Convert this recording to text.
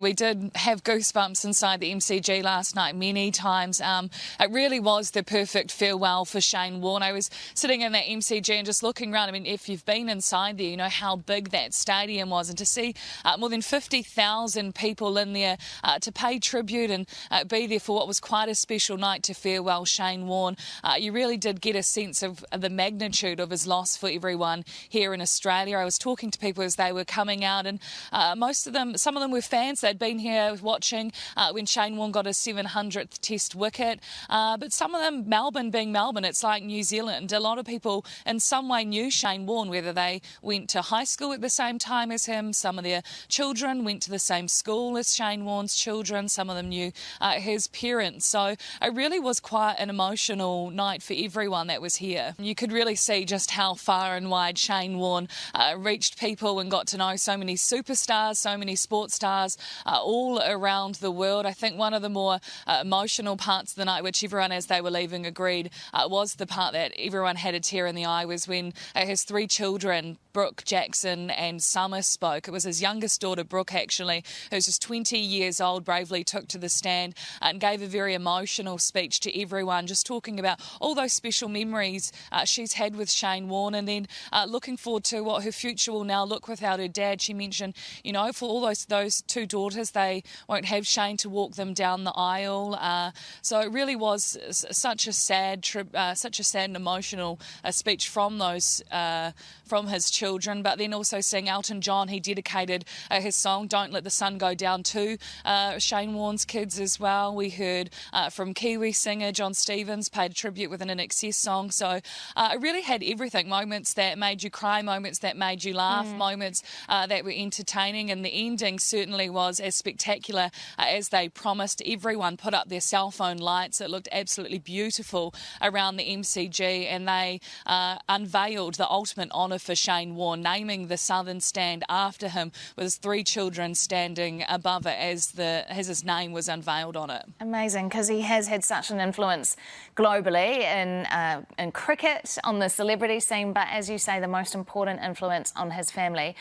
We did have goosebumps inside the MCG last night many times. It really was the perfect farewell for Shane Warne. I was sitting in that MCG and just looking around. I mean, if you've been inside there, you know how big that stadium was. And to see more than 50,000 people in there to pay tribute and be there for what was quite a special night to farewell Shane Warne, you really did get a sense of the magnitude of his loss for everyone here in Australia. I was talking to people as they were coming out, and some of them were fans. They'd been here watching when Shane Warne got his 700th Test wicket. But some of them, Melbourne being Melbourne, it's like New Zealand. A lot of people in some way knew Shane Warne, whether they went to high school at the same time as him. Some of their children went to the same school as Shane Warne's children. Some of them knew his parents. So it really was quite an emotional night for everyone that was here. You could really see just how far and wide Shane Warne reached people and got to know so many superstars, so many sports stars, all around the world. I think one of the more emotional parts of the night, which everyone as they were leaving agreed was the part that everyone had a tear in the eye, was when his three children, Brooke, Jackson and Summer, spoke. It was his youngest daughter, Brooke, actually, who's just 20 years old, bravely took to the stand and gave a very emotional speech to everyone, just talking about all those special memories she's had with Shane Warne, and then looking forward to what her future will now look without her dad. She mentioned, you know, for all those two daughters, they won't have Shane to walk them down the aisle. So it really was such a sad and emotional speech from his children. But then also seeing Elton John, he dedicated his song "Don't Let the Sun Go Down" to Shane Warne's kids as well. We heard from Kiwi singer John Stevens paid tribute with an INXS song. So it really had everything: moments that made you cry, moments that made you laugh, moments that were entertaining, and the ending certainly was as spectacular as they promised. Everyone put up their cell phone lights. It looked absolutely beautiful around the MCG, and they unveiled the ultimate honour for Shane Warne, naming the Southern Stand after him, with his three children standing above it as his name was unveiled on it. Amazing, because he has had such an influence globally in cricket, on the celebrity scene, but as you say, the most important influence on his family.